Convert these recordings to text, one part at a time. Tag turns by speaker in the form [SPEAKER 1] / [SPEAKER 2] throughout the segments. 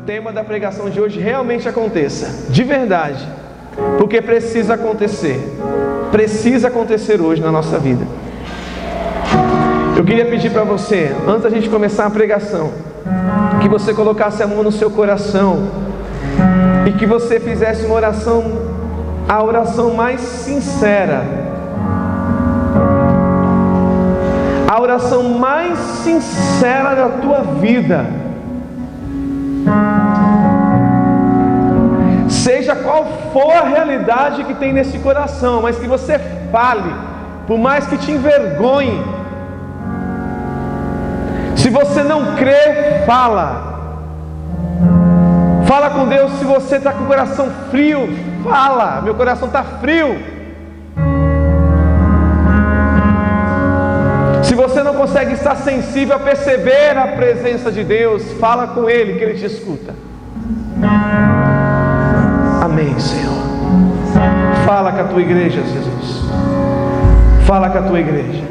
[SPEAKER 1] tema da pregação de hoje realmente aconteça, de verdade, porque precisa acontecer hoje na nossa vida. Eu queria pedir para você, antes da gente começar a pregação, que você colocasse a mão no seu coração e que você fizesse uma oração, a oração mais sincera, a oração mais sincera da tua vida, seja qual for a realidade que tem nesse coração, mas que você fale, por mais que te envergonhe. Se você não crê, fala com Deus. Se você está com o coração frio, fala: meu coração está frio. Se você não consegue estar sensível a perceber a presença de Deus, fala com Ele, que Ele te escuta. Amém, Senhor. Fala com a tua igreja, Jesus. Fala com a tua igreja.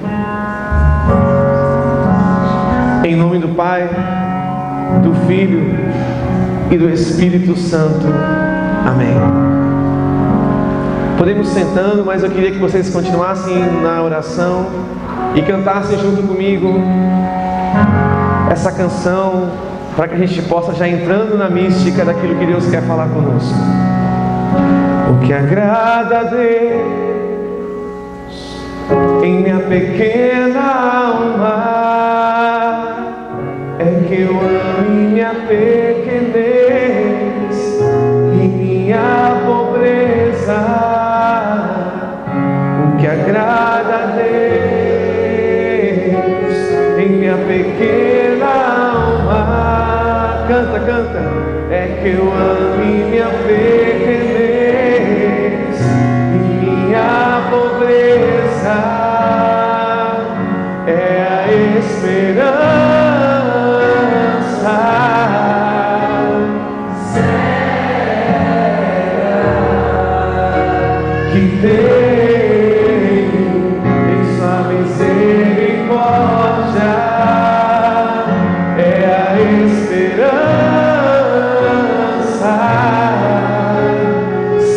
[SPEAKER 1] Em nome do Pai, do Filho e do Espírito Santo. Amém. Podemos ir sentando, mas eu queria que vocês continuassem na oração e cantassem junto comigo essa canção, para que a gente possa já entrando na mística daquilo que Deus quer falar conosco. O que agrada a Deus em minha pequena alma é que eu ame minha pequenez e minha pobreza. O que agrada a Deus em minha pequena alma, canta, é que eu ame minha pequenez e minha pobreza. É a esperança que tenho em sua misericórdia. É a esperança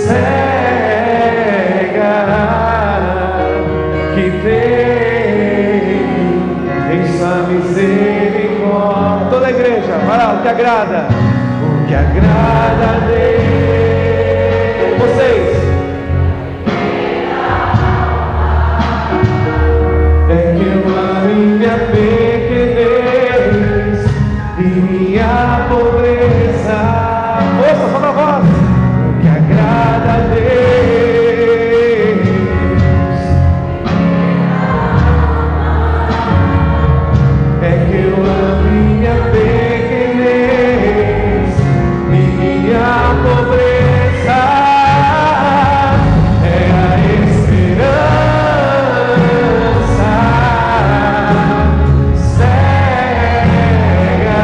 [SPEAKER 1] cega que tenho em sua misericórdia. Toda a igreja, vai lá, o que agrada a Deus. Vocês. É que eu amo minha pequenez e minha pobreza. Ouça, solta a voz. O que agrada a Deus é que eu amo minha pequenez e minha pobreza. É a esperança cega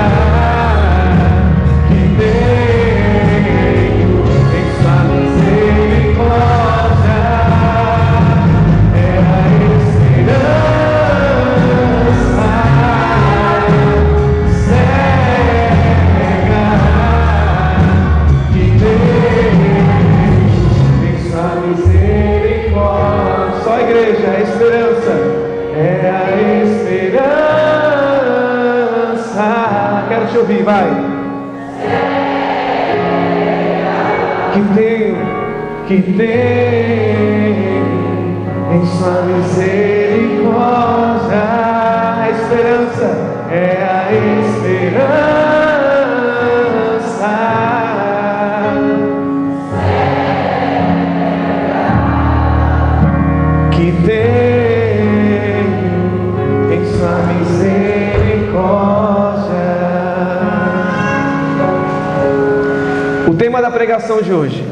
[SPEAKER 1] que tenho em sua misericórdia. É a esperança cega que tenho em sua misericórdia. Só a igreja, a esperança. É a esperança. Quero te ouvir, vai. Que tenho em sua misericórdia. A esperança é a esperança que tenho em sua misericórdia. O tema da pregação de hoje: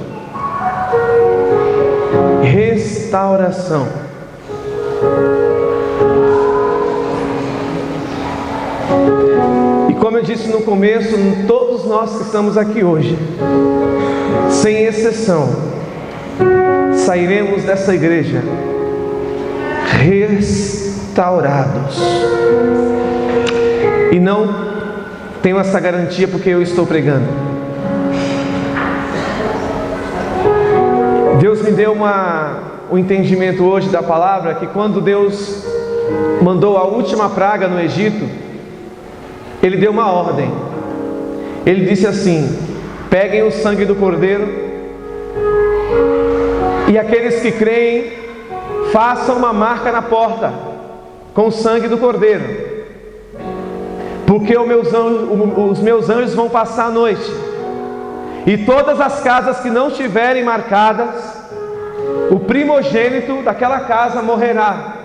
[SPEAKER 1] restauração. E como eu disse no começo, todos nós que estamos aqui hoje, sem exceção, sairemos dessa igreja restaurados. E não tenho essa garantia porque eu estou pregando. me deu um entendimento hoje da palavra, que quando Deus mandou a última praga no Egito, Ele deu uma ordem. Ele disse assim: peguem o sangue do cordeiro, e aqueles que creem, façam uma marca na porta com o sangue do cordeiro, porque os meus anjos vão passar a noite, e todas as casas que não estiverem marcadas, o primogênito daquela casa morrerá.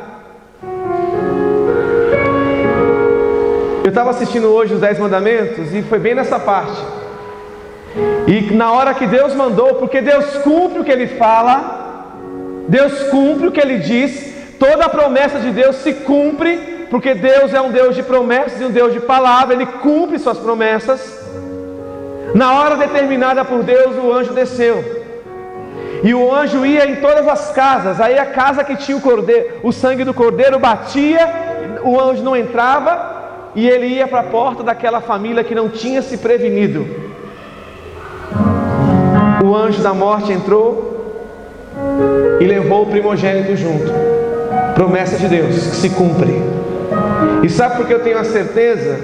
[SPEAKER 1] Eu estava assistindo hoje os 10 mandamentos, e foi bem nessa parte. E na hora que Deus mandou, porque Deus cumpre o que Ele fala, Deus cumpre o que Ele diz, toda a promessa de Deus se cumpre, porque Deus é um Deus de promessas e um Deus de palavra, Ele cumpre suas promessas. Na hora determinada por Deus, o anjo desceu, e o anjo ia em todas as casas. Aí a casa que tinha o sangue do cordeiro batia, o anjo não entrava, e ele ia para a porta daquela família que não tinha se prevenido. O anjo da morte entrou e levou o primogênito junto. Promessa de Deus que se cumpre. E sabe por que eu tenho a certeza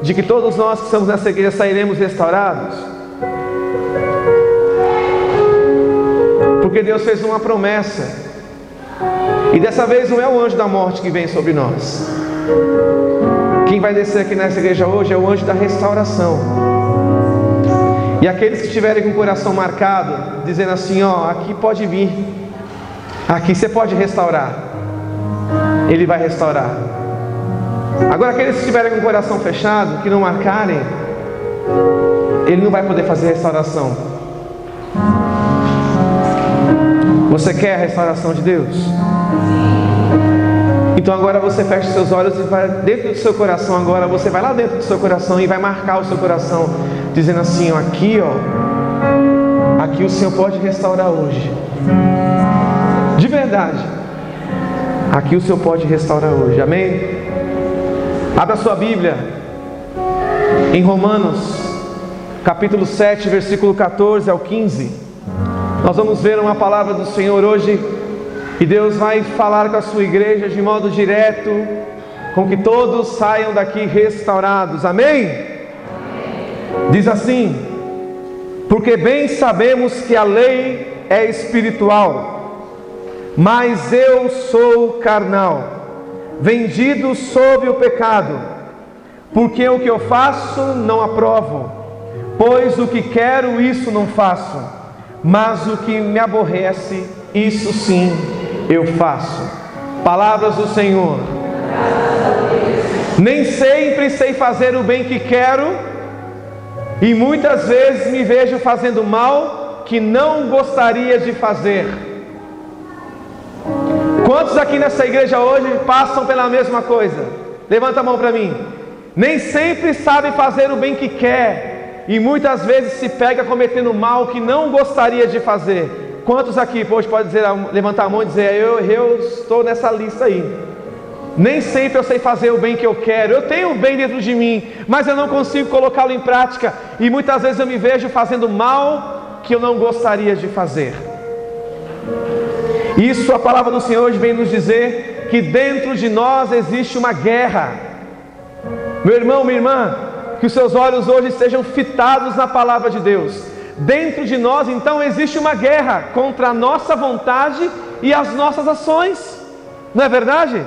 [SPEAKER 1] de que todos nós que estamos nessa igreja sairemos restaurados? Porque Deus fez uma promessa, e dessa vez não é o anjo da morte que vem sobre nós. Quem vai descer aqui nessa igreja hoje é o anjo da restauração. E aqueles que estiverem com o coração marcado, dizendo assim: ó, aqui pode vir, aqui você pode restaurar, Ele vai restaurar. Agora aqueles que estiverem com o coração fechado, que não marcarem, Ele não vai poder fazer restauração. Você quer a restauração de Deus? Então agora você fecha os seus olhos e vai dentro do seu coração. Agora você vai lá dentro do seu coração e vai marcar o seu coração, dizendo assim: ó, aqui o Senhor pode restaurar hoje. De verdade, aqui o Senhor pode restaurar hoje. Amém? Abra sua Bíblia em Romanos capítulo 7, versículo 14 ao 15. Nós vamos ver uma palavra do Senhor hoje, e Deus vai falar com a sua igreja de modo direto, com que todos saiam daqui restaurados. Amém? Diz assim: porque bem sabemos que a lei é espiritual, mas eu sou carnal, vendido sob o pecado, porque o que eu faço não aprovo, pois o que quero isso não faço, mas o que me aborrece, isso sim eu faço. Palavras do Senhor. Nem sempre sei fazer o bem que quero, e muitas vezes me vejo fazendo mal que não gostaria de fazer. Quantos aqui nessa igreja hoje passam pela mesma coisa? Levanta a mão para mim. Nem sempre sabe fazer o bem que quer, e muitas vezes se pega cometendo mal que não gostaria de fazer. Quantos aqui hoje pode dizer, levantar a mão e dizer: eu estou nessa lista aí. Nem sempre eu sei fazer o bem que eu quero. Eu tenho o bem dentro de mim, mas eu não consigo colocá-lo em prática, e muitas vezes eu me vejo fazendo mal que eu não gostaria de fazer. Isso, a palavra do Senhor hoje vem nos dizer que dentro de nós existe uma guerra. Meu irmão, minha irmã, que os seus olhos hoje estejam fitados na palavra de Deus. Dentro de nós então existe uma guerra contra a nossa vontade e as nossas ações. Não é verdade?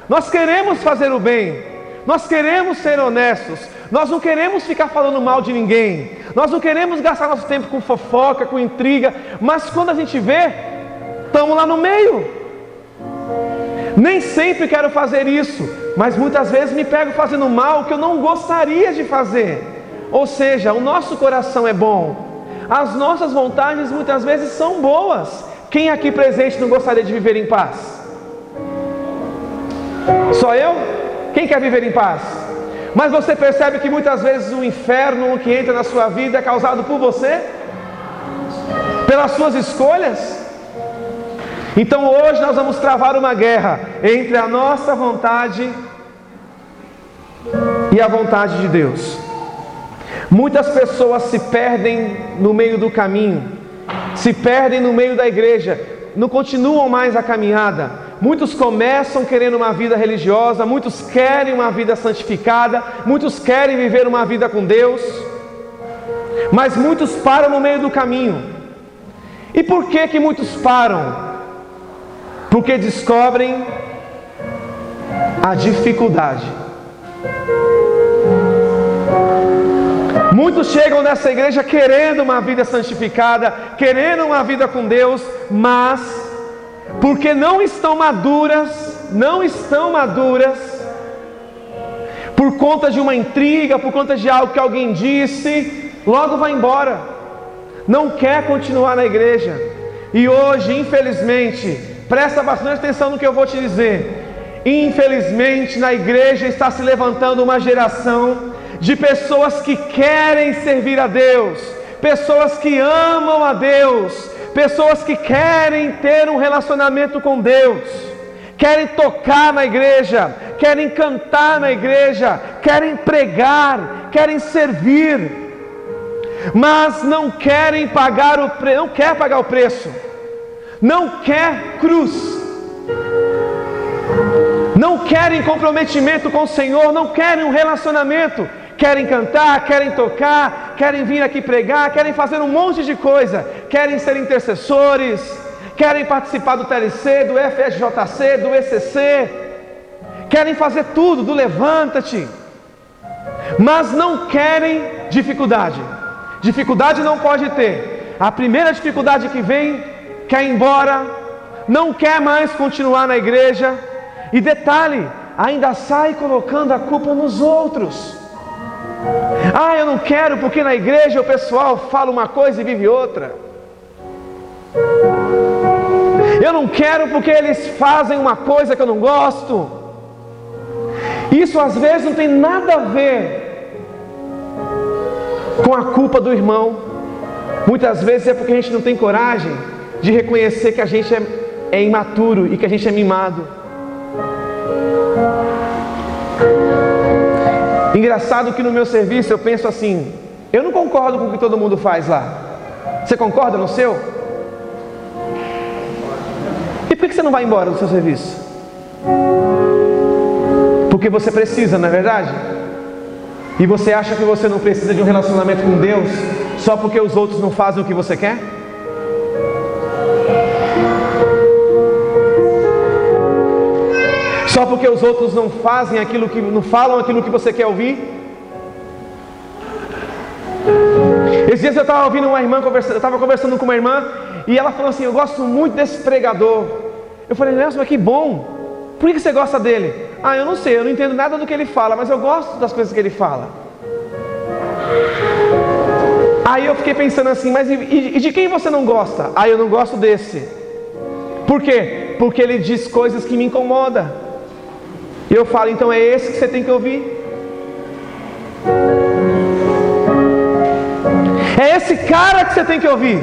[SPEAKER 1] Nós queremos fazer o bem, nós queremos ser honestos, nós não queremos ficar falando mal de ninguém, nós não queremos gastar nosso tempo com fofoca, com intriga, mas quando a gente vê, estamos lá no meio. Nem sempre quero fazer isso, mas muitas vezes me pego fazendo mal que eu não gostaria de fazer. Ou seja, o nosso coração é bom, as nossas vontades muitas vezes são boas. Quem aqui presente não gostaria de viver em paz? Só eu? Quem quer viver em paz? Mas você percebe que muitas vezes o inferno que entra na sua vida é causado por você? Pelas suas escolhas? Então hoje nós vamos travar uma guerra entre a nossa vontade e a vontade de Deus. Muitas pessoas se perdem no meio do caminho, se perdem no meio da igreja, não continuam mais a caminhada. Muitos começam querendo uma vida religiosa, muitos querem uma vida santificada, muitos querem viver uma vida com Deus, mas muitos param no meio do caminho. E por que muitos param? Porque descobrem a dificuldade. Muitos chegam nessa igreja querendo uma vida santificada, querendo uma vida com Deus, mas porque não estão maduras, por conta de uma intriga, por conta de algo que alguém disse, logo vai embora, não quer continuar na igreja. E hoje, infelizmente, presta bastante atenção no que eu vou te dizer, infelizmente na igreja está se levantando uma geração de pessoas que querem servir a Deus, pessoas que amam a Deus, pessoas que querem ter um relacionamento com Deus, querem tocar na igreja, querem cantar na igreja, querem pregar, querem servir, mas não querem pagar o preço, não quer pagar o preço, não quer cruz, não querem comprometimento com o Senhor, não querem um relacionamento. Querem cantar, querem tocar, querem vir aqui pregar, querem fazer um monte de coisa, querem ser intercessores, querem participar do TLC, do FSJC, do ECC, querem fazer tudo, do Levanta-te, mas não querem dificuldade. Dificuldade não pode ter. A primeira dificuldade que vem, quer ir embora, não quer mais continuar na igreja, e detalhe, ainda sai colocando a culpa nos outros. Eu não quero porque na igreja o pessoal fala uma coisa e vive outra. Eu não quero porque eles fazem uma coisa que eu não gosto. Isso às vezes não tem nada a ver com a culpa do irmão. Muitas vezes é porque a gente não tem coragem de reconhecer que a gente é imaturo e que a gente é mimado. Engraçado que no meu serviço eu penso assim, eu não concordo com o que todo mundo faz lá. Você concorda no seu? E por que você não vai embora do seu serviço? Porque você precisa, não é verdade? E você acha que você não precisa de um relacionamento com Deus só porque os outros não fazem o que você quer? Só porque os outros não fazem aquilo que, não falam aquilo que você quer ouvir? Esses dias eu estava ouvindo uma irmã conversando, eu estava conversando com uma irmã e ela falou assim: eu gosto muito desse pregador. Eu falei: Nelson, mas que bom. Por que você gosta dele? Eu não sei, eu não entendo nada do que ele fala, mas eu gosto das coisas que ele fala. Aí eu fiquei pensando assim, mas e de quem você não gosta? Eu não gosto desse. Por quê? Porque ele diz coisas que me incomodam. E eu falo: então é esse que você tem que ouvir. É esse cara que você tem que ouvir.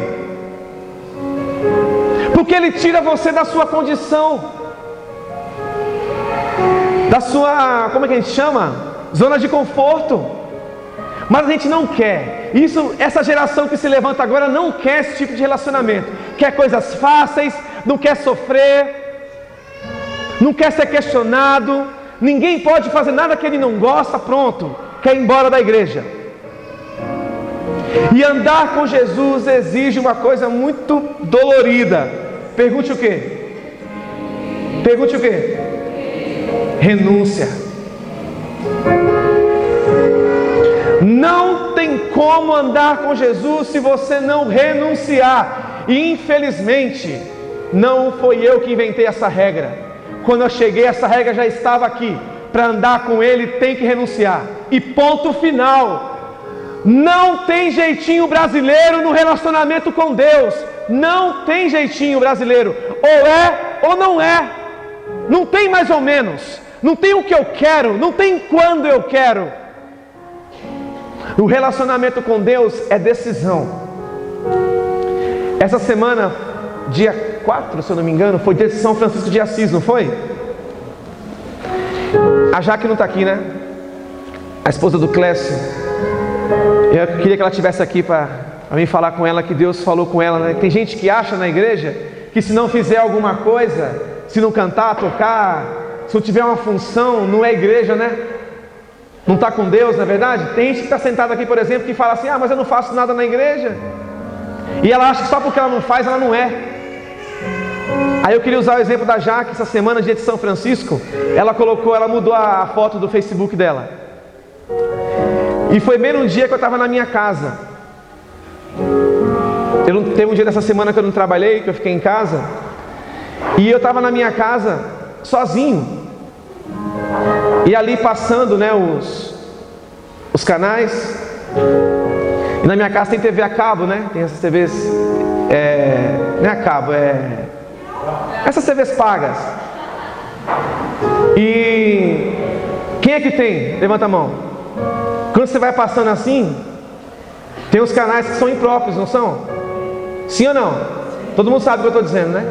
[SPEAKER 1] Porque ele tira você da sua condição, da sua, como é que a gente chama? Zona de conforto. Mas a gente não quer. Essa geração que se levanta agora não quer esse tipo de relacionamento. Quer coisas fáceis, não quer sofrer, não quer ser questionado, ninguém pode fazer nada que ele não gosta, pronto, quer ir embora da igreja. E andar com Jesus exige uma coisa muito dolorida. Pergunte o quê? Pergunte o quê? Renúncia. Não tem como andar com Jesus se você não renunciar. E infelizmente, não foi eu que inventei essa regra. Quando eu cheguei, essa regra já estava aqui. Para andar com Ele tem que renunciar. E ponto final. Não tem jeitinho brasileiro no relacionamento com Deus. Não tem jeitinho brasileiro. Ou é ou não é. Não tem mais ou menos. Não tem o que eu quero. Não tem quando eu quero. O relacionamento com Deus é decisão. Essa semana, dia 4, se eu não me engano, foi dia de São Francisco de Assis, não foi? A Jaque não está aqui, né? A esposa do Clécio. Eu queria que ela estivesse aqui para mim falar com ela que Deus falou com ela, né? Tem gente que acha na igreja que se não fizer alguma coisa, se não cantar, tocar, se não tiver uma função, não é igreja, né? Não está com Deus, não é verdade? Tem gente que está sentado aqui, por exemplo, que fala assim: ah, mas eu não faço nada na igreja. E ela acha que só porque ela não faz, ela não é. Aí eu queria usar o exemplo da Jaque. Essa semana, dia de São Francisco, ela mudou a foto do Facebook dela. E foi bem num dia que eu estava na minha casa. Teve um dia dessa semana que eu não trabalhei, que eu fiquei em casa. E eu estava na minha casa, sozinho. E ali passando, né, os canais. E na minha casa tem TV a cabo, né? Tem essas TVs, não é a cabo, essas TVs pagas. E quem é que tem? Levanta a mão. Quando você vai passando assim, tem uns canais que são impróprios, não são? Sim ou não? Todo mundo sabe o que eu estou dizendo, né?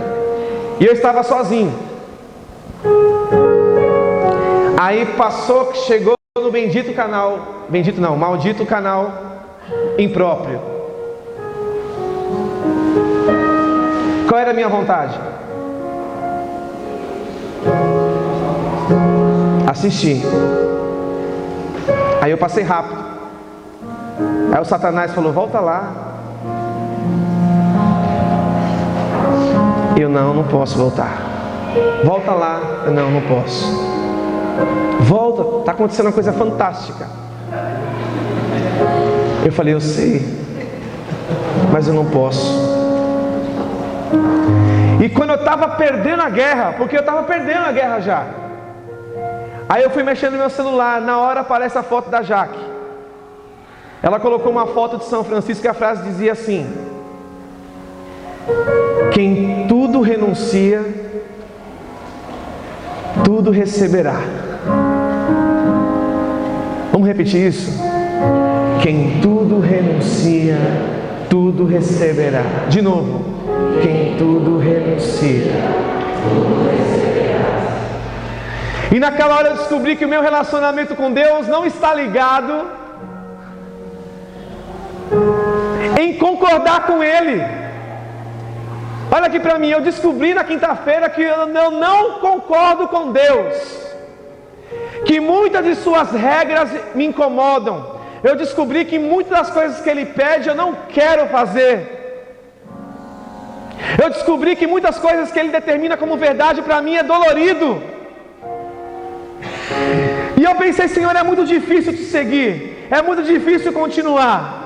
[SPEAKER 1] E eu estava sozinho. Aí chegou no bendito canal, maldito canal impróprio. Qual era a minha vontade? Assistir. Aí eu passei rápido. Aí o Satanás falou: volta lá. Eu não posso voltar. Volta lá. Eu não posso. Volta, está acontecendo uma coisa fantástica. Eu falei: eu sei, mas eu não posso. E quando eu estava perdendo a guerra, porque eu estava perdendo a guerra já, aí eu fui mexendo no meu celular. Na hora aparece a foto da Jaque. Ela colocou uma foto de São Francisco e a frase dizia assim: quem tudo renuncia, tudo receberá. Vamos repetir isso? Quem tudo renuncia, tudo receberá. De novo. Quem tudo renuncia, tudo receberá. E naquela hora eu descobri que o meu relacionamento com Deus não está ligado em concordar com Ele. Olha aqui para mim, eu descobri na quinta-feira que eu não concordo com Deus, que muitas de suas regras me incomodam. Eu descobri que muitas das coisas que Ele pede eu não quero fazer. Eu descobri que muitas coisas que Ele determina como verdade para mim é dolorido. E eu pensei: Senhor, é muito difícil te seguir, é muito difícil continuar.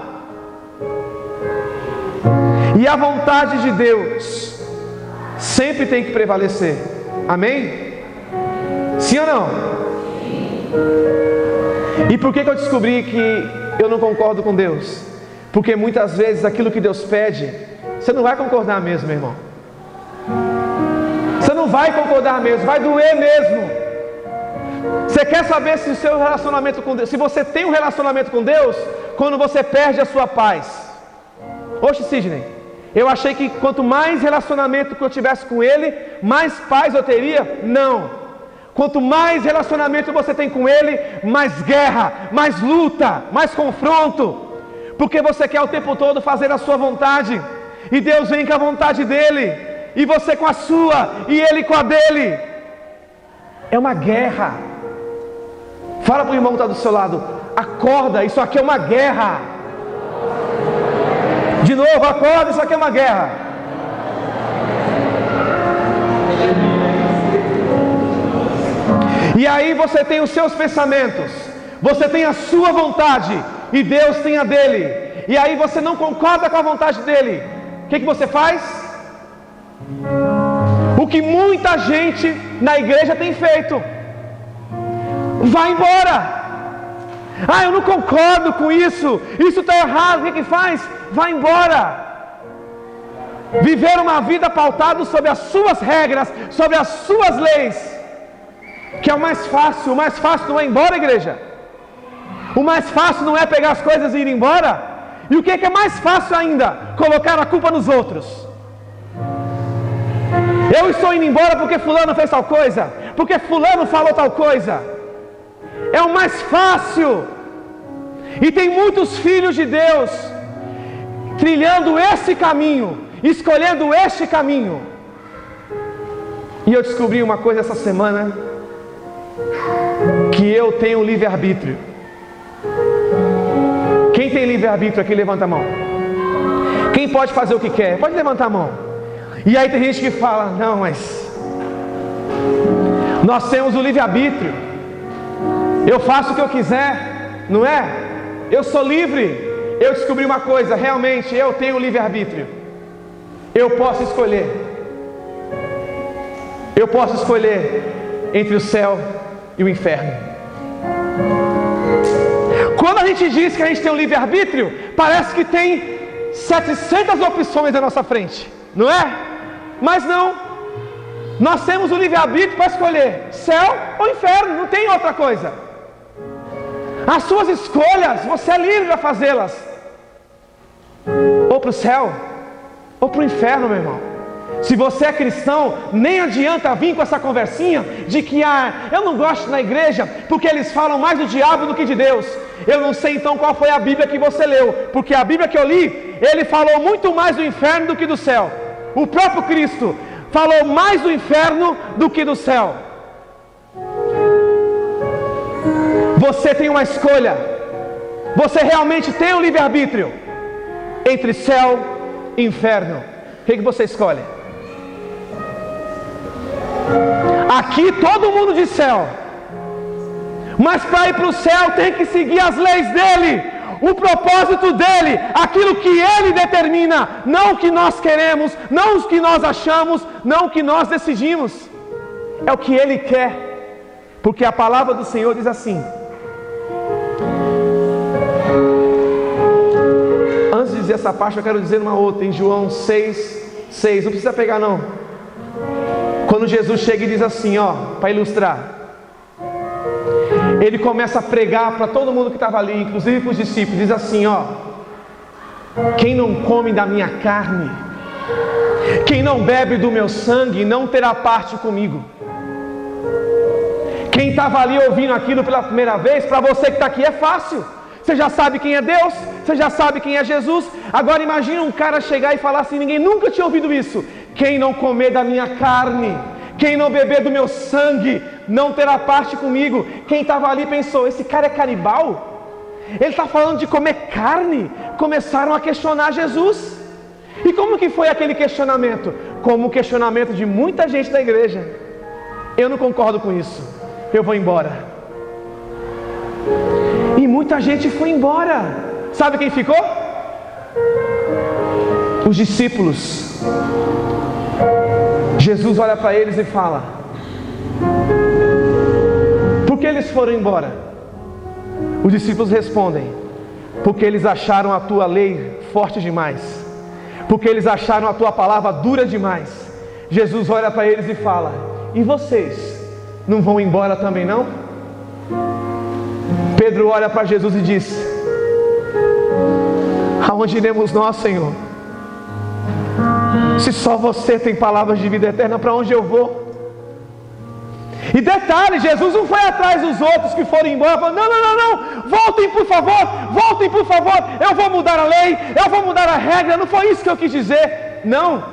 [SPEAKER 1] E a vontade de Deus sempre tem que prevalecer. Amém? Sim ou não? E por que eu descobri que eu não concordo com Deus? Porque muitas vezes aquilo que Deus pede, você não vai concordar mesmo, meu irmão. Você não vai concordar mesmo, vai doer mesmo. Você quer saber se o seu relacionamento com Deus, se você tem um relacionamento com Deus, quando você perde a sua paz? Oxe, Sidney, eu achei que quanto mais relacionamento que eu tivesse com Ele, mais paz eu teria. Não. Quanto mais relacionamento você tem com Ele, mais guerra, mais luta, mais confronto. Porque você quer o tempo todo fazer a sua vontade. E Deus vem com a vontade dEle, e você com a sua, e Ele com a dEle. É uma guerra. Fala para o irmão que está do seu lado: acorda, isso aqui é uma guerra. De novo, acorda, isso aqui é uma guerra. E aí você tem os seus pensamentos, você tem a sua vontade, e Deus tem a dele. E aí você não concorda com a vontade dele. O que você faz? O que muita gente na igreja tem feito: vai embora. Ah, eu não concordo com isso, isso está errado. O que faz? Vai embora. Viver uma vida pautada sobre as suas regras, sobre as suas leis, que é o mais fácil. O mais fácil não é ir embora, igreja. O mais fácil não é pegar as coisas e ir embora. E o que é mais fácil ainda? Colocar a culpa nos outros. Eu estou indo embora porque fulano fez tal coisa, porque fulano falou tal coisa. É o mais fácil. E tem muitos filhos de Deus trilhando esse caminho, escolhendo este caminho, E eu descobri uma coisa essa semana, que eu tenho livre-arbítrio. Quem tem livre-arbítrio aqui, levanta a mão. Quem pode fazer o que quer, pode levantar a mão. E aí tem gente que fala, não, mas nós temos o livre-arbítrio. Eu faço o que eu quiser, não é? Eu sou livre. Eu descobri uma coisa, realmente eu tenho livre-arbítrio. Eu posso escolher. Eu posso escolher entre o céu e o inferno. Quando a gente diz que a gente tem um livre-arbítrio, parece que tem 700 opções à nossa frente, não é? Mas não. Nós temos o livre-arbítrio para escolher céu ou inferno, não tem outra coisa. As suas escolhas, você é livre para fazê-las. Ou para o céu, ou para o inferno, meu irmão. Se você é cristão, nem adianta vir com essa conversinha de que eu não gosto na igreja porque eles falam mais do diabo do que de Deus. Eu não sei então qual foi a Bíblia que você leu, porque a Bíblia que eu li, ele falou muito mais do inferno do que do céu. O próprio Cristo falou mais do inferno do que do céu. Você tem uma escolha. Você realmente tem um livre-arbítrio entre céu e inferno. O que você escolhe? Aqui todo mundo diz céu, mas para ir para o céu tem que seguir as leis dele, o propósito dele, aquilo que ele determina, não o que nós queremos, não o que nós achamos, não o que nós decidimos, é o que ele quer, porque a palavra do Senhor diz assim. Antes de dizer essa parte, eu quero dizer uma outra, em João 6:6, não precisa pegar não. Quando Jesus chega e diz assim, para ilustrar, ele começa a pregar para todo mundo que estava ali, inclusive para os discípulos, diz assim, quem não come da minha carne, quem não bebe do meu sangue, não terá parte comigo. Quem estava ali ouvindo aquilo pela primeira vez, para você que está aqui é fácil, você já sabe quem é Deus, você já sabe quem é Jesus. Agora imagina um cara chegar e falar assim, ninguém nunca tinha ouvido isso. Quem não comer da minha carne, quem não beber do meu sangue, não terá parte comigo. Quem estava ali pensou, esse cara é canibal? Ele está falando de comer carne? Começaram a questionar Jesus. E como que foi aquele questionamento? Como o questionamento de muita gente da igreja. Eu não concordo com isso, eu vou embora. E muita gente foi embora. Sabe quem ficou? Os discípulos. Jesus olha para eles e fala, por que eles foram embora? Os discípulos respondem, porque eles acharam a tua lei forte demais, porque eles acharam a tua palavra dura demais. Jesus olha para eles e fala, e vocês não vão embora também não? Pedro olha para Jesus e diz, aonde iremos nós, Senhor? Se só você tem palavras de vida eterna, para onde eu vou? E detalhe, Jesus não foi atrás dos outros que foram embora, falou, não, voltem por favor, eu vou mudar a lei, eu vou mudar a regra, não foi isso que eu quis dizer. Não,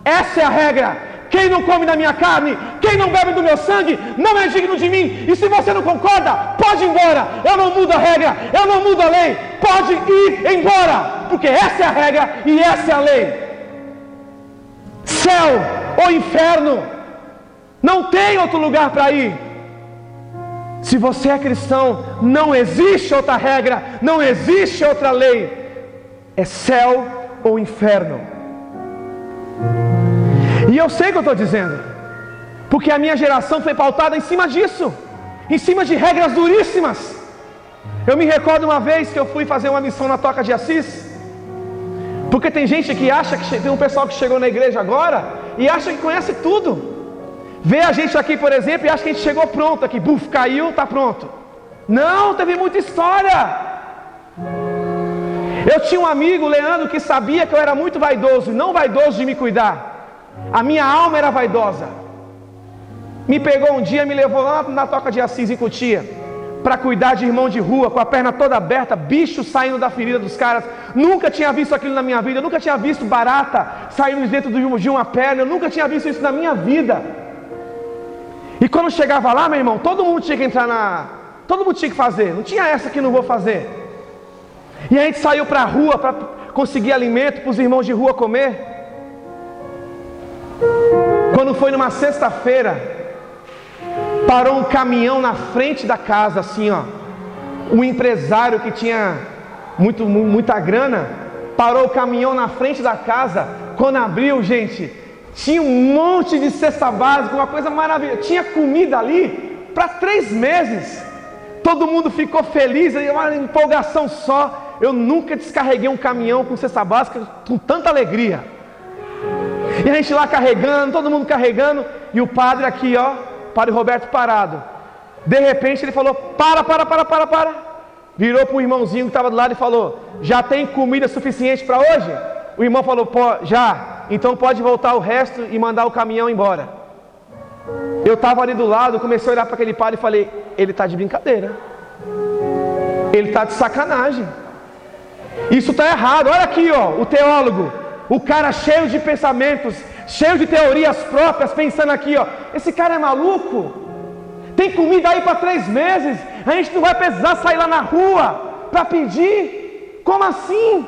[SPEAKER 1] essa é a regra. Quem não come da minha carne, quem não bebe do meu sangue, não é digno de mim. E se você não concorda, pode ir embora. Eu não mudo a regra, eu não mudo a lei, pode ir embora, porque essa é a regra e essa é a lei. Céu ou inferno, não tem outro lugar para ir. Se você é cristão, não existe outra regra, não existe outra lei, é céu ou inferno. E eu sei o que eu estou dizendo, porque a minha geração foi pautada em cima disso, em cima de regras duríssimas. Eu me recordo uma vez que eu fui fazer uma missão na Toca de Assis, porque tem gente que acha que tem um pessoal que chegou na igreja agora e acha que conhece tudo. Vê a gente aqui, por exemplo, e acha que a gente chegou pronto aqui, caiu, está pronto. Não, teve muita história. Eu tinha um amigo, Leandro, que sabia que eu era muito vaidoso, não vaidoso de me cuidar. A minha alma era vaidosa. Me pegou um dia, me levou lá na Toca de Assis em Cotia, para cuidar de irmão de rua, com a perna toda aberta, bicho saindo da ferida dos caras. Nunca tinha visto aquilo na minha vida, eu nunca tinha visto barata saindo de dentro de uma perna, eu nunca tinha visto isso na minha vida. E quando chegava lá, meu irmão, todo mundo tinha que todo mundo tinha que fazer, não tinha essa que não vou fazer. E a gente saiu para a rua para conseguir alimento para os irmãos de rua comer. Quando foi numa sexta-feira, parou um caminhão na frente da casa, assim ó. Um empresário que tinha muita grana, parou o caminhão na frente da casa. Quando abriu, gente, tinha um monte de cesta básica, uma coisa maravilhosa. Tinha comida ali para 3 meses. Todo mundo ficou feliz, uma empolgação só. Eu nunca descarreguei um caminhão com cesta básica com tanta alegria. E a gente lá carregando, todo mundo carregando, e o padre aqui, ó, padre Roberto parado. De repente ele falou: para. Virou para o irmãozinho que estava do lado e falou: já tem comida suficiente para hoje? O irmão falou: pô, já, então pode voltar o resto e mandar o caminhão embora. Eu estava ali do lado, comecei a olhar para aquele padre e falei: ele está de brincadeira, ele está de sacanagem, isso está errado. Olha aqui, ó, o teólogo, o cara cheio de pensamentos, cheio de teorias próprias, pensando aqui, ó, esse cara é maluco? Tem comida aí para 3 meses, a gente não vai precisar sair lá na rua para pedir? Como assim?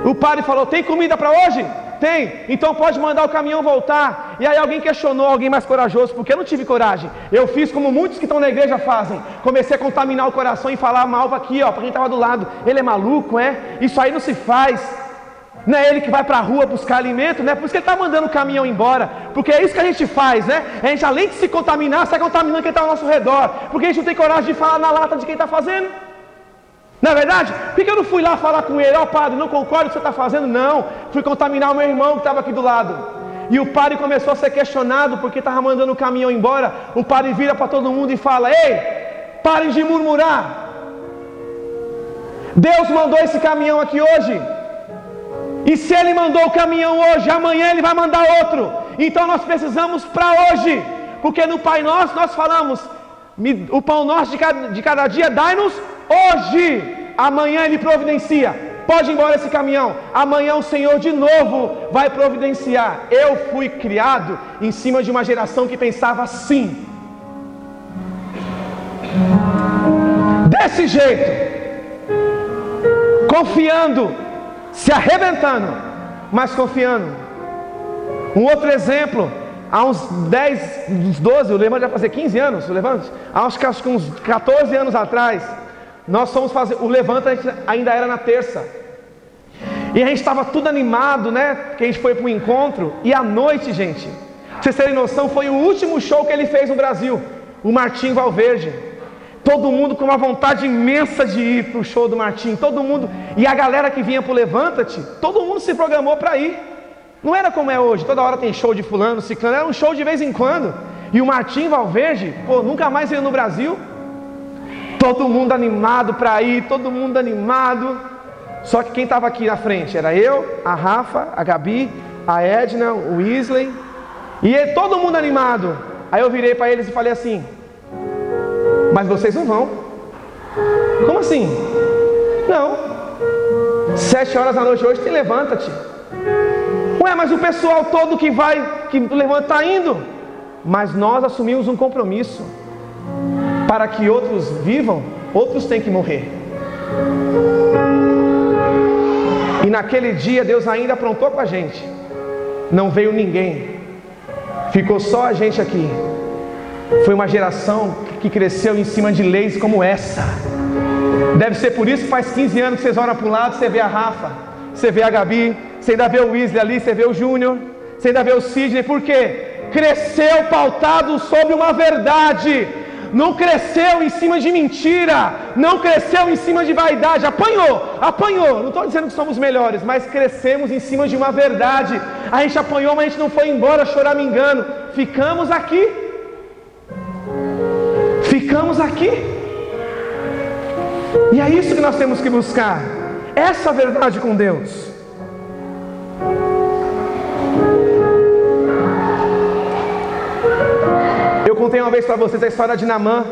[SPEAKER 1] O padre falou: tem comida para hoje? Tem, então pode mandar o caminhão voltar. E aí alguém questionou, alguém mais corajoso, porque eu não tive coragem. Eu fiz como muitos que estão na igreja fazem. Comecei a contaminar o coração e falar mal aqui, ó, para quem estava do lado: ele é maluco, é? Isso aí não se faz. Não é ele que vai para a rua buscar alimento, né? Por isso que ele está mandando o caminhão embora. Porque é isso que a gente faz, né? A gente, além de se contaminar, sai contaminando quem está ao nosso redor. Porque a gente não tem coragem de falar na lata de quem está fazendo. Não é verdade? Por que eu não fui lá falar com ele: ó, padre, não concordo com o que você está fazendo? Não, fui contaminar o meu irmão que estava aqui do lado. E o padre começou a ser questionado porque estava mandando o caminhão embora. O padre vira para todo mundo e fala: ei, parem de murmurar. Deus mandou esse caminhão aqui hoje. E se ele mandou o caminhão hoje, amanhã ele vai mandar outro. Então nós precisamos para hoje. Porque no Pai Nosso nós falamos: o pão nosso de cada dia dai-nos hoje. Amanhã ele providencia. Pode ir embora esse caminhão. Amanhã o Senhor de novo vai providenciar. Eu fui criado em cima de uma geração que pensava assim. Desse jeito. Confiando. Se arrebentando, mas confiando. Um outro exemplo: há uns 12, o Levante vai fazer 15 anos, acho que uns 14 anos atrás, nós fomos fazer, o Levante ainda era na terça, e a gente estava tudo animado, né, porque a gente foi para um encontro, e à noite, gente, pra vocês terem noção, foi o último show que ele fez no Brasil, o Martim Valverde. Todo mundo com uma vontade imensa de ir para o show do Martim, todo mundo, e a galera que vinha para o Levanta-te, todo mundo se programou para ir. Não era como é hoje, toda hora tem show de fulano, ciclano, era um show de vez em quando. E o Martim Valverde, pô, nunca mais veio no Brasil. Todo mundo animado para ir, todo mundo animado. Só que quem estava aqui na frente era eu, a Rafa, a Gabi, a Edna, o Wesley, e todo mundo animado. Aí eu virei para eles e falei assim: mas vocês não vão. Como assim? Não. 7 horas da noite hoje tem Levanta-te. Ué, mas o pessoal todo que levanta está indo. Mas nós assumimos um compromisso. Para que outros vivam, outros têm que morrer. E naquele dia Deus ainda aprontou com a gente. Não veio ninguém. Ficou só a gente aqui. Foi uma geração que cresceu em cima de leis como essa. Deve ser por isso que faz 15 anos que vocês olham para um lado, você vê a Rafa, você vê a Gabi, você ainda vê o Wesley ali, você vê o Júnior, você ainda vê o Sidney. Por quê? Cresceu pautado sobre uma verdade. Não cresceu em cima de mentira, não cresceu em cima de vaidade. Apanhou, não estou dizendo que somos melhores, mas crescemos em cima de uma verdade. A gente apanhou, mas a gente não foi embora choramingando. Ficamos aqui. E é isso que nós temos que buscar, essa verdade com Deus. Eu contei uma vez para vocês a história de Naamã.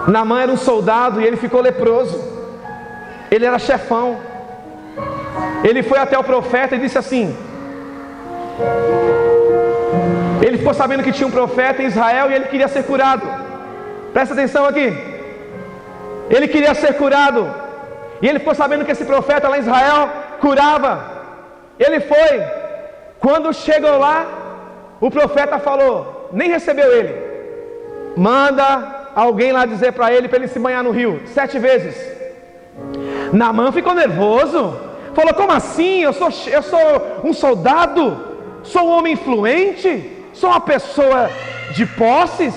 [SPEAKER 1] Naamã era um soldado e ele ficou leproso. Ele era chefão. Ele foi até o profeta e disse assim: Ele ficou sabendo que tinha um profeta em Israel e ele queria ser curado. Presta atenção aqui. Ele queria ser curado. E ele ficou sabendo que esse profeta lá em Israel curava. Ele foi. Quando chegou lá, o profeta falou, nem recebeu ele. Manda alguém lá dizer para ele se banhar no rio 7 vezes. Naamã ficou nervoso. Falou, como assim? Eu sou um soldado? Sou um homem influente? Sou uma pessoa de posses?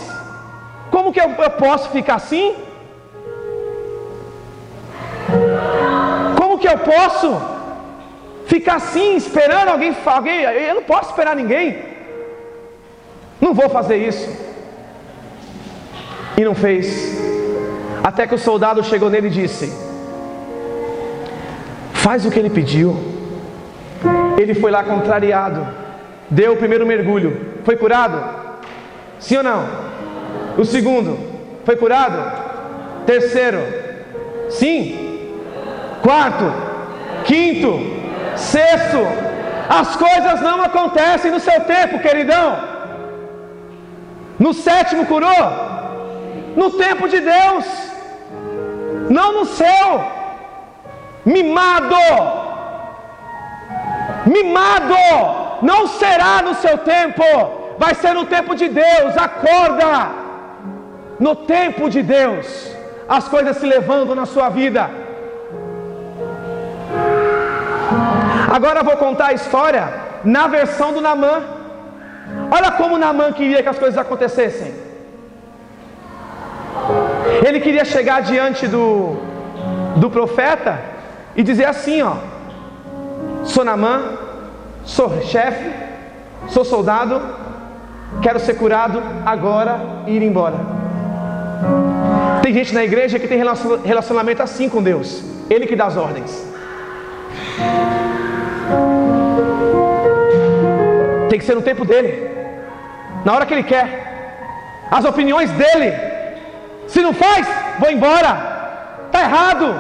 [SPEAKER 1] Como que eu posso ficar assim? Como que eu posso ficar assim, esperando alguém? Eu não posso esperar ninguém. Não vou fazer isso. E não fez. Até que o soldado chegou nele e disse, faz o que ele pediu. Ele foi lá contrariado, deu o primeiro mergulho, foi curado? Sim ou não? O segundo, foi curado? Terceiro, sim? Quarto, quinto, sexto. As coisas não acontecem no seu tempo, queridão. No sétimo curou? No tempo de Deus, não no seu. Mimado, não será no seu tempo, vai ser no tempo de Deus. Acorda, no tempo de Deus, as coisas se levantam na sua vida. Agora eu vou contar a história na versão do Naamã. Olha como Naamã queria que as coisas acontecessem. Ele queria chegar diante do profeta e dizer assim, ó, sou Naamã, sou chefe, sou soldado, quero ser curado agora e ir embora. Tem gente na igreja que tem relacionamento assim com Deus, Ele que dá as ordens. Tem que ser no tempo dele, na hora que ele quer, as opiniões dele. Se não faz, vou embora. Está errado.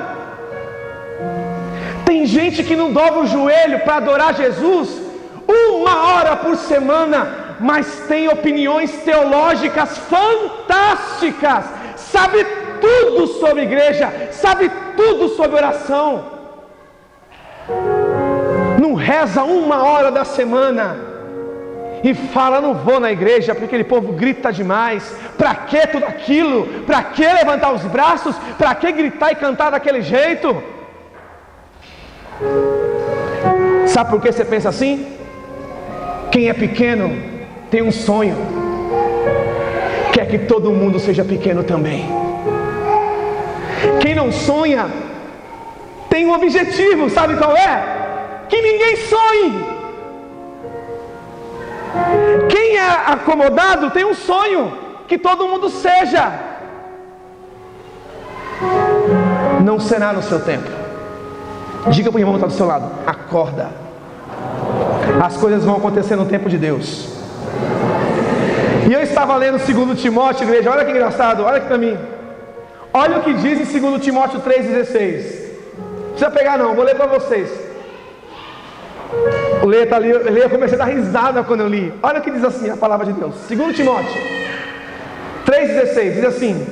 [SPEAKER 1] Tem gente que não dobra o joelho para adorar Jesus 1 hora por semana, mas tem opiniões teológicas fantásticas, sabe tudo sobre igreja, sabe tudo sobre oração, não reza 1 hora da semana e fala, não vou na igreja porque aquele povo grita demais. Para que tudo aquilo? Para que levantar os braços? Para que gritar e cantar daquele jeito? Sabe por que você pensa assim? Quem é pequeno tem um sonho, quer que todo mundo seja pequeno também. Quem não sonha tem um objetivo, sabe qual é? Que ninguém sonhe. Quem é acomodado tem um sonho, que todo mundo seja. Não será no seu tempo. Diga para o irmão que está do seu lado, acorda. As coisas vão acontecer no tempo de Deus. E eu estava lendo 2 Timóteo, igreja, olha que engraçado, olha aqui para mim. Olha o que diz em 2 Timóteo 3,16. Não precisa pegar não, vou ler para vocês. Eu comecei a dar risada quando eu li. Olha o que diz assim a palavra de Deus. 2 Timóteo 3,16 diz assim: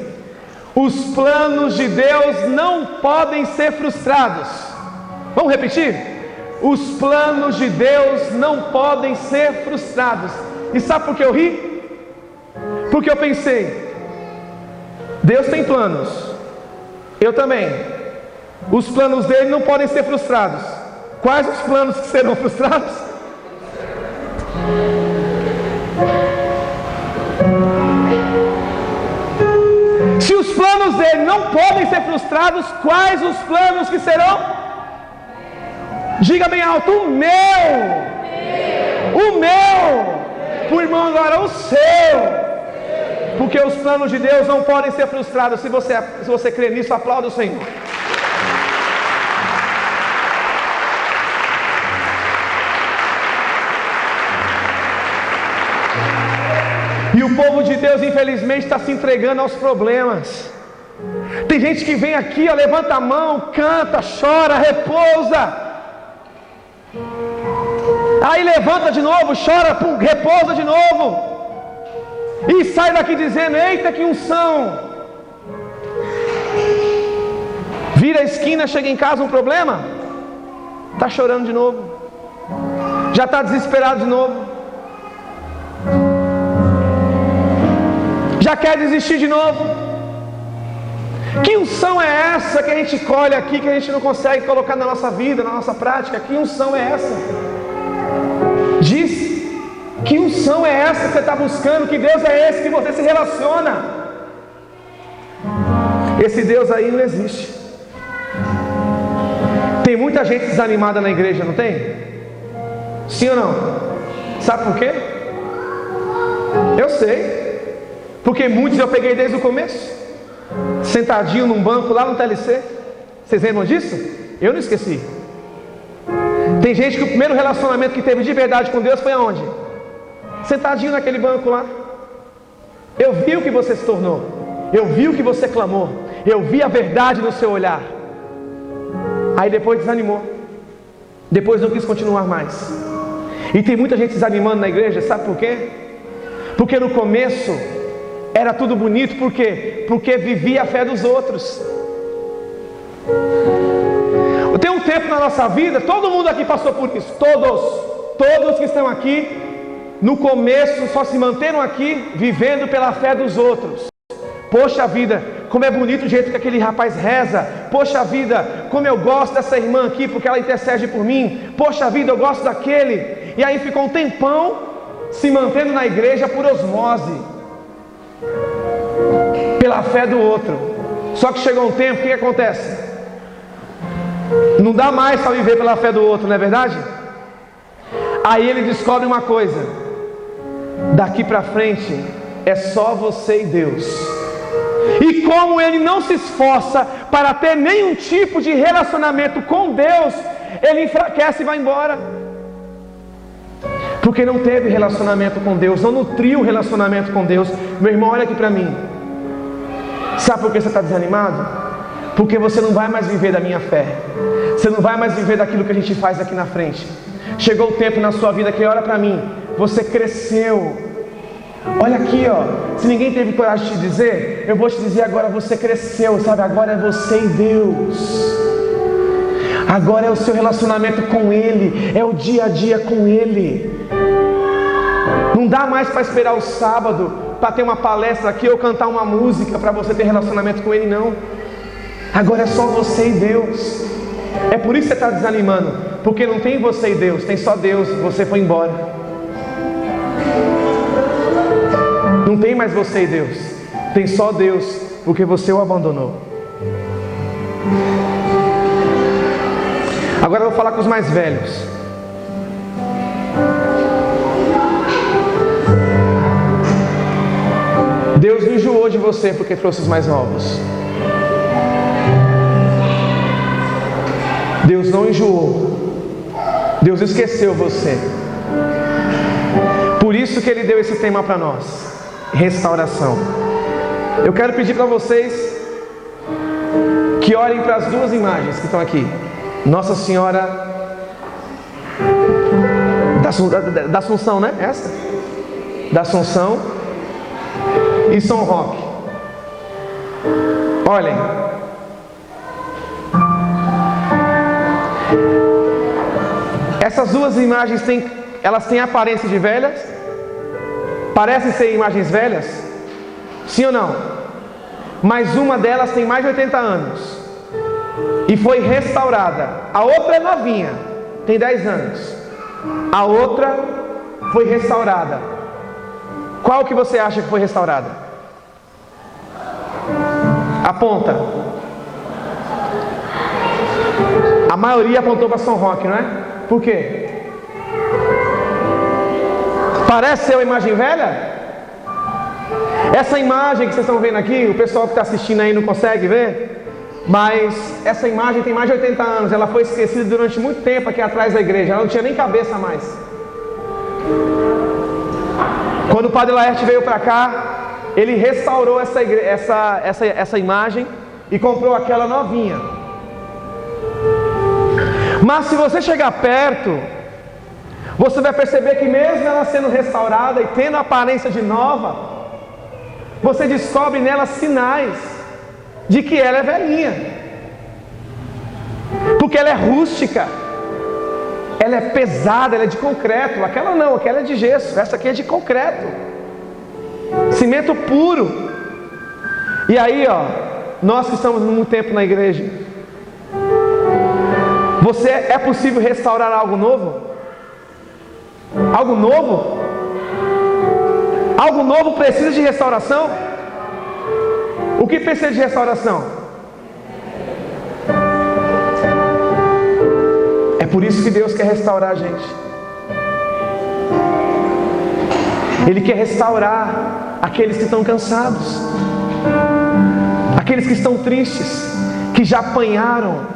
[SPEAKER 1] os planos de Deus não podem ser frustrados. Vamos repetir? Os planos de Deus não podem ser frustrados. E sabe por que eu ri? Porque eu pensei, Deus tem planos, eu também. Os planos dele não podem ser frustrados. Quais os planos que serão frustrados? Se os planos dele não podem ser frustrados, quais os planos que serão? Diga bem alto, o meu. O meu. O irmão agora, o seu. Porque os planos de Deus não podem ser frustrados. Se você crê nisso, aplauda o Senhor. E o povo de Deus, infelizmente, está se entregando aos problemas. Tem gente que vem aqui, ó, levanta a mão, canta, chora, repousa. Aí levanta de novo, chora, pum, repousa de novo. E sai daqui dizendo: eita, que unção! Vira a esquina, chega em casa, um problema, está chorando de novo, já está desesperado de novo, já quer desistir de novo. Que unção é essa que a gente colhe aqui, que a gente não consegue colocar na nossa vida, na nossa prática? Que unção é essa? Diz, que unção é essa que você está buscando? Que Deus é esse que você se relaciona? Esse Deus aí não existe. Tem muita gente desanimada na igreja, não tem? Sim ou não? Sabe por quê? Eu sei. Porque muitos eu peguei desde o começo, sentadinho num banco lá no TLC. Vocês lembram disso? Eu não esqueci. Tem gente que o primeiro relacionamento que teve de verdade com Deus foi aonde? Sentadinho naquele banco lá. Eu vi o que você se tornou, eu vi o que você clamou, eu vi a verdade no seu olhar. Aí depois desanimou, depois não quis continuar mais. E tem muita gente desanimando na igreja, sabe por quê? Porque no começo era tudo bonito. Por quê? Porque vivia a fé dos outros. Tem um tempo na nossa vida, todo mundo aqui passou por isso. Todos que estão aqui, no começo só se manteram aqui vivendo pela fé dos outros. Poxa vida, como é bonito o jeito que aquele rapaz reza. Poxa vida, como eu gosto dessa irmã aqui, porque ela intercede por mim. Poxa vida, eu gosto daquele. E aí ficou um tempão se mantendo na igreja por osmose, pela fé do outro. Só que chegou um tempo, o que acontece? Não dá mais para viver pela fé do outro, não é verdade? Aí ele descobre uma coisa: daqui para frente é só você e Deus. E como ele não se esforça para ter nenhum tipo de relacionamento com Deus, ele enfraquece e vai embora. Porque não teve relacionamento com Deus, não nutriu o relacionamento com Deus. Meu irmão, olha aqui para mim. Sabe por que você está desanimado? Porque você não vai mais viver da minha fé. Você não vai mais viver daquilo que a gente faz aqui na frente. Chegou o tempo na sua vida que, olha para mim, você cresceu. Olha aqui, ó. Se ninguém teve coragem de te dizer, eu vou te dizer agora: você cresceu, sabe? Agora é você e Deus. Agora é o seu relacionamento com Ele, é o dia a dia com Ele. Não dá mais para esperar o sábado para ter uma palestra aqui ou cantar uma música para você ter relacionamento com Ele, não. Agora é só você e Deus. É por isso que você está desanimando, porque não tem você e Deus, tem só Deus. Você foi embora. Não tem mais você e Deus, tem só Deus, porque você o abandonou. Agora eu vou falar com os mais velhos. Deus não enjoou de você porque trouxe os mais novos. Deus não enjoou. Deus esqueceu você. Por isso que Ele deu esse tema para nós: restauração. Eu quero pedir para vocês que olhem para as duas imagens que estão aqui. Nossa Senhora da Assunção, né? Essa? Da Assunção e São Roque. Olhem. Essas duas imagens elas têm aparência de velhas? Parecem ser imagens velhas? Sim ou não? Mas uma delas tem mais de 80 anos e foi restaurada. A outra é novinha, tem 10 anos. A outra foi restaurada. Qual que você acha que foi restaurada? Aponta. A maioria apontou para São Roque, não é? Por quê? Parece ser uma imagem velha? Essa imagem que vocês estão vendo aqui, o pessoal que está assistindo aí não consegue ver, mas essa imagem tem mais de 80 anos. Ela foi esquecida durante muito tempo aqui atrás da igreja. Ela não tinha nem cabeça mais. Quando o Padre Laerte veio para cá, ele restaurou essa imagem e comprou aquela novinha. Mas se você chegar perto, Você vai perceber que mesmo ela sendo restaurada e tendo a aparência de nova, você descobre nela sinais de que ela é velhinha, porque ela é rústica, ela é pesada, ela é de concreto. Aquela não, aquela é de gesso, essa aqui é de concreto, cimento puro. E aí, nós que estamos muito tempo na igreja, é possível restaurar algo novo? Algo novo? Algo novo precisa de restauração? O que precisa de restauração? É por isso que Deus quer restaurar a gente. Ele quer restaurar aqueles que estão cansados, aqueles que estão tristes, que já apanharam.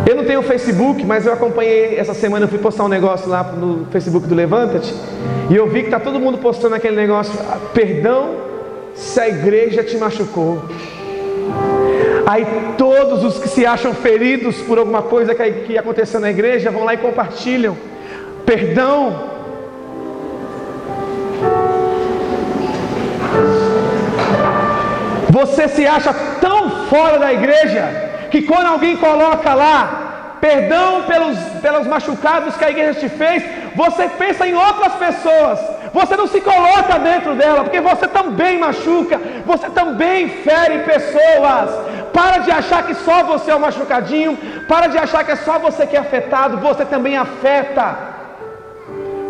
[SPEAKER 1] Eu não tenho Facebook, mas eu acompanhei essa semana. Eu fui postar um negócio lá no Facebook do Levanta-te, e eu vi que está todo mundo postando aquele negócio: perdão se a igreja te machucou. Aí todos os que se acham feridos por alguma coisa que aconteceu na igreja vão lá e compartilham: perdão. Você se acha tão fora da igreja que quando alguém coloca lá perdão pelos machucados que a igreja te fez, você pensa em outras pessoas. Você não se coloca dentro dela, porque você também machuca, você também fere pessoas. Para de achar que só você é o machucadinho, para de achar que é só você que é afetado. Você também afeta,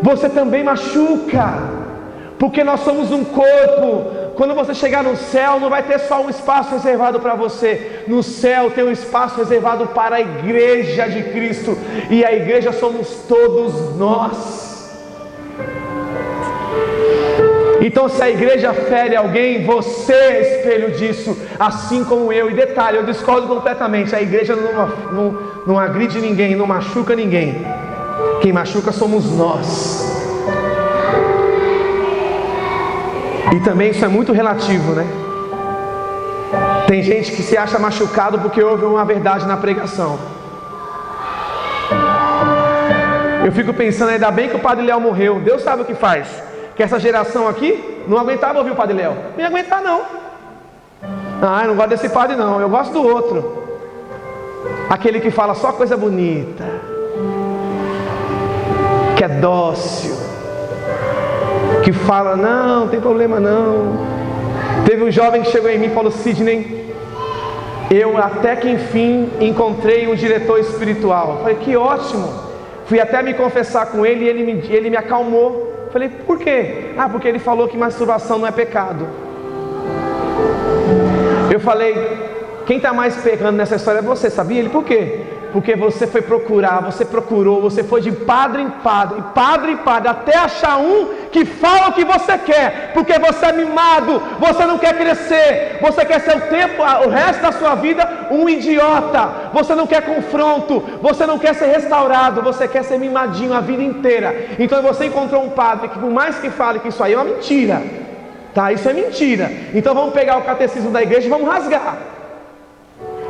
[SPEAKER 1] você também machuca, porque nós somos um corpo. Quando você chegar no céu, não vai ter só um espaço reservado para você. No céu tem um espaço reservado para a igreja de Cristo, e a igreja somos todos nós. Então, se a igreja fere alguém, você é espelho disso, assim como eu. E detalhe, eu discordo completamente. A igreja não agride ninguém, não machuca ninguém. Quem machuca somos nós. E também isso é muito relativo, né? Tem gente que se acha machucado porque ouve uma verdade na pregação. Eu fico pensando, ainda bem que o Padre Léo morreu. Deus sabe o que faz. Que essa geração aqui não aguentava ouvir o Padre Léo. Não ia aguentar não. Eu não gosto desse padre não, eu gosto do outro. Aquele que fala só coisa bonita, que é dócil, que fala, não tem problema não. Teve um jovem que chegou em mim e falou: Sidney, eu até que enfim encontrei um diretor espiritual. Eu falei: que ótimo. Fui até me confessar com ele e ele me acalmou. Eu falei: por quê? Porque ele falou que masturbação não é pecado. Eu falei: quem está mais pecando nessa história é você, sabia? Ele: por quê? Porque você foi procurar, você procurou, você foi de padre em padre, até achar um que fala o que você quer, porque você é mimado, você não quer crescer, você quer ser o resto da sua vida um idiota, você não quer confronto, você não quer ser restaurado, você quer ser mimadinho a vida inteira. Então você encontrou um padre que, por mais que fale que isso aí é uma mentira, tá? Isso é mentira. Então vamos pegar o catecismo da igreja e vamos rasgar,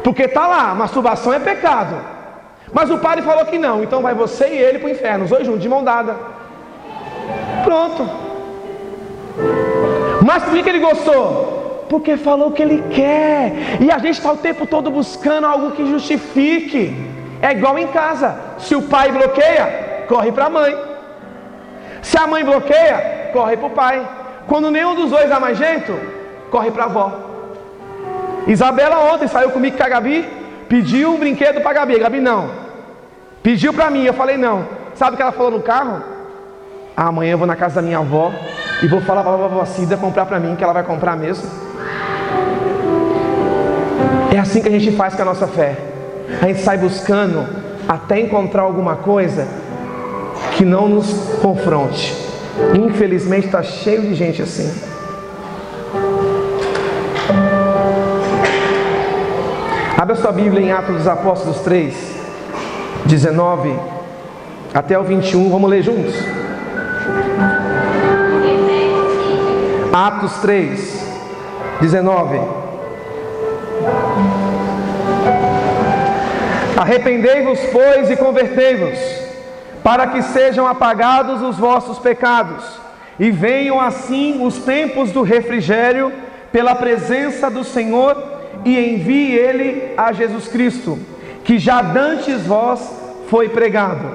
[SPEAKER 1] porque está lá, masturbação é pecado. Mas o padre falou que não, então vai você e ele para o inferno, os dois juntos, de mão dada. Pronto. Mas por que ele gostou? Porque falou o que ele quer. E a gente está o tempo todo buscando algo que justifique. É igual em casa. Se o pai bloqueia, corre para a mãe. Se a mãe bloqueia, corre para o pai. Quando nenhum dos dois dá mais jeito, corre para a avó. Isabela ontem saiu comigo com a Gabi, pediu um brinquedo para a Gabi. Gabi não. Pediu para mim, eu falei não. Sabe o que ela falou no carro? Amanhã eu vou na casa da minha avó e vou falar para a vovó Cida comprar para mim, que ela vai comprar mesmo. É assim que a gente faz com a nossa fé. A gente sai buscando até encontrar alguma coisa que não nos confronte. Infelizmente está cheio de gente assim. Abra sua Bíblia em Atos dos Apóstolos 3, 19 até o 21, vamos ler juntos? Atos 3, 19. Arrependei-vos, pois, e convertei-vos, para que sejam apagados os vossos pecados, e venham assim os tempos do refrigério pela presença do Senhor, e envie Ele a Jesus Cristo, que já dantes vós foi pregado,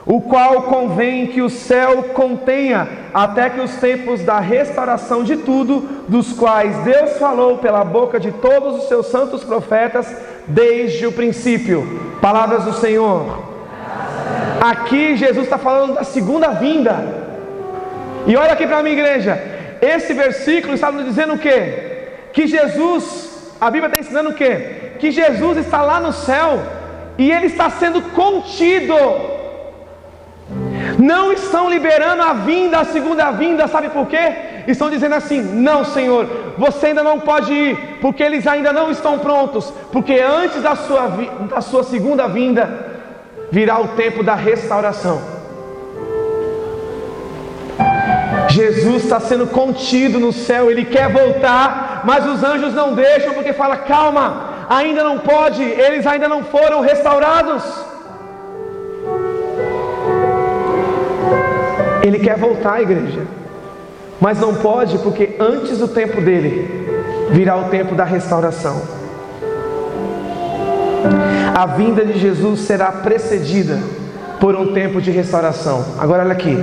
[SPEAKER 1] o qual convém que o céu contenha até que os tempos da restauração de tudo, dos quais Deus falou pela boca de todos os seus santos profetas desde o princípio. Palavras do Senhor. Aqui Jesus está falando da segunda vinda. E olha aqui para mim, igreja, esse versículo está nos dizendo o quê? Que Jesus, a Bíblia está ensinando o quê? Que Jesus está lá no céu e Ele está sendo contido. Não estão liberando a vinda, a segunda vinda, sabe por quê? Estão dizendo assim: não, Senhor, você ainda não pode ir, porque eles ainda não estão prontos, porque antes da sua segunda vinda, virá o tempo da restauração. Jesus está sendo contido no céu, Ele quer voltar, mas os anjos não deixam, porque fala: calma, ainda não pode, eles ainda não foram restaurados. Ele quer voltar, igreja, mas não pode, porque antes do tempo dele virá o tempo da restauração. A vinda de Jesus será precedida por um tempo de restauração. Agora olha aqui,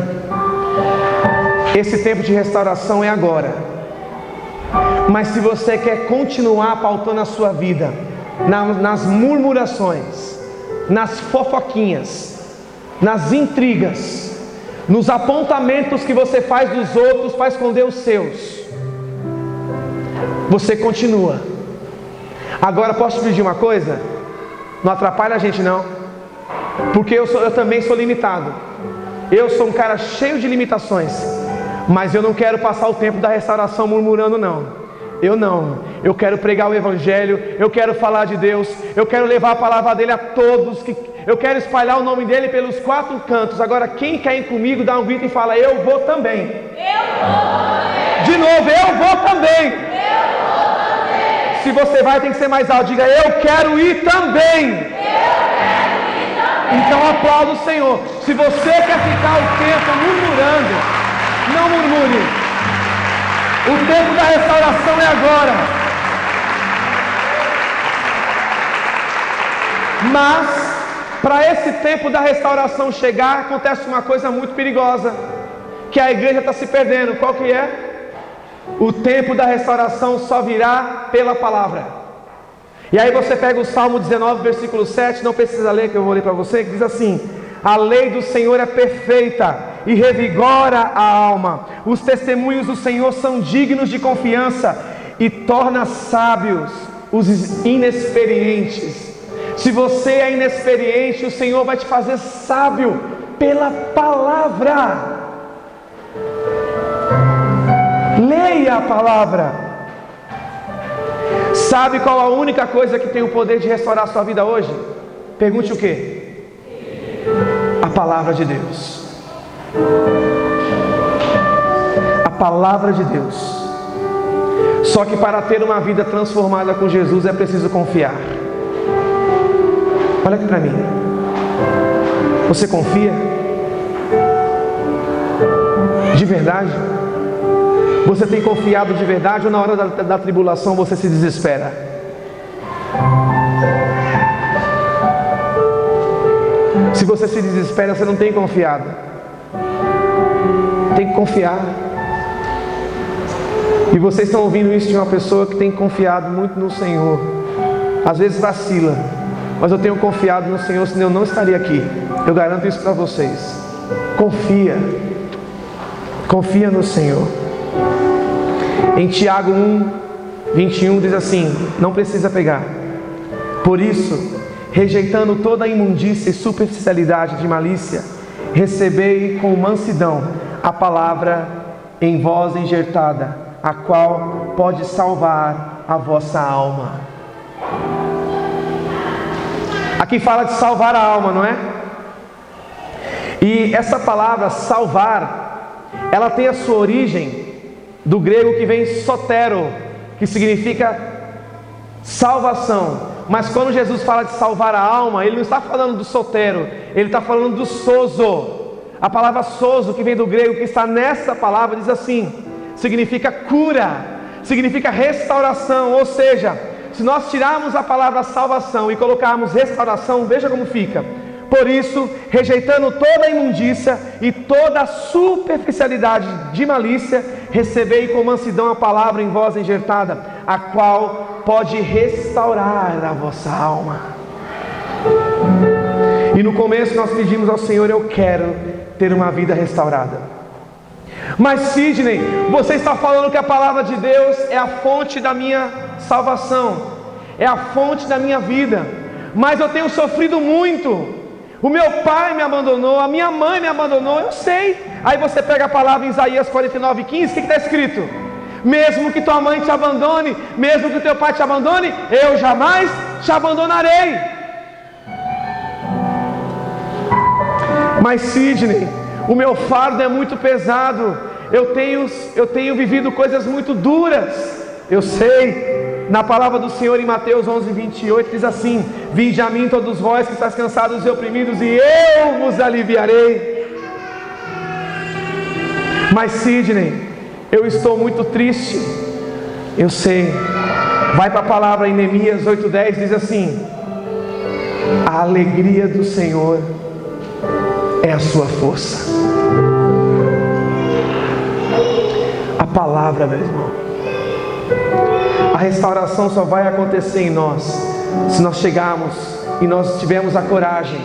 [SPEAKER 1] esse tempo de restauração é agora. Mas se você quer continuar pautando a sua vida nas murmurações, nas fofoquinhas, nas intrigas, nos apontamentos que você faz dos outros para esconder os seus, você continua. Agora posso te pedir uma coisa? Não atrapalha a gente não, porque eu também sou limitado. Eu sou um cara cheio de limitações, mas eu não quero passar o tempo da restauração murmurando não. Eu quero pregar o Evangelho, eu quero falar de Deus, eu quero levar a palavra dele a todos, eu quero espalhar o nome dele pelos 4 cantos. Agora quem quer ir comigo, dá um grito e fala: eu vou também. Eu vou também. De novo, eu vou também. Eu vou também. Se você vai, tem que ser mais alto, diga: eu quero ir também. Eu quero ir também. Então aplauda o Senhor. Se você quer ficar o tempo murmurando, não murmure. O tempo da restauração é agora. Mas, para esse tempo da restauração chegar, acontece uma coisa muito perigosa, que a igreja está se perdendo. Qual que é? O tempo da restauração só virá pela palavra. E aí você pega o Salmo 19, versículo 7, não precisa ler, que eu vou ler para você, que diz assim: a lei do Senhor é perfeita e revigora a alma. Os testemunhos do Senhor são dignos de confiança e torna sábios os inexperientes. Se você é inexperiente, o Senhor vai te fazer sábio pela palavra. Leia a palavra. Sabe qual a única coisa que tem o poder de restaurar a sua vida hoje? Pergunte o quê? A palavra de Deus. A palavra de Deus. Só que para ter uma vida transformada com Jesus é preciso confiar. Olha aqui para mim. Você confia? De verdade? Você tem confiado de verdade, ou na hora da tribulação você se desespera? Se você se desespera, você não tem confiado. Tem que confiar. E vocês estão ouvindo isso de uma pessoa que tem confiado muito no Senhor. Às vezes vacila, mas eu tenho confiado no Senhor, senão eu não estaria aqui. Eu garanto isso para vocês. Confia. Confia no Senhor. Em Tiago 1, 21 diz assim, não precisa pegar: por isso, rejeitando toda a imundícia e superficialidade de malícia, recebei com mansidão a palavra em vós enjertada, a qual pode salvar a vossa alma. Aqui fala de salvar a alma, não é? E essa palavra salvar, ela tem a sua origem do grego que vem sotero, que significa salvação, Mas quando Jesus fala de salvar a alma, Ele não está falando do solteiro, Ele está falando do sozo. A palavra sozo, que vem do grego, que está nessa palavra, diz assim, significa cura, significa restauração. Ou seja, se nós tirarmos a palavra salvação e colocarmos restauração, veja como fica. Por isso, rejeitando toda a imundícia e toda a superficialidade de malícia, recebei com mansidão a palavra em voz enjertada, a qual pode restaurar a vossa alma. E no começo nós pedimos ao Senhor, eu quero ter uma vida restaurada. Mas Sidney, você está falando que a palavra de Deus é a fonte da minha salvação, é a fonte da minha vida, mas eu tenho sofrido muito. O meu pai me abandonou, a minha mãe me abandonou, eu sei. Aí você pega a palavra em Isaías 49:15, o que está escrito? Mesmo que tua mãe te abandone, mesmo que teu pai te abandone, eu jamais te abandonarei. Mas Sidney, o meu fardo é muito pesado, eu tenho vivido coisas muito duras, eu sei. Na palavra do Senhor em Mateus 11:28 diz assim: vinde a mim todos vós que estáis cansados e oprimidos, e eu vos aliviarei. Mas Sidney, eu estou muito triste, eu sei. Vai para a palavra em Neemias 8:10, diz assim: a alegria do Senhor é a sua força. A palavra, meu irmão, a restauração só vai acontecer em nós se nós chegarmos e nós tivermos a coragem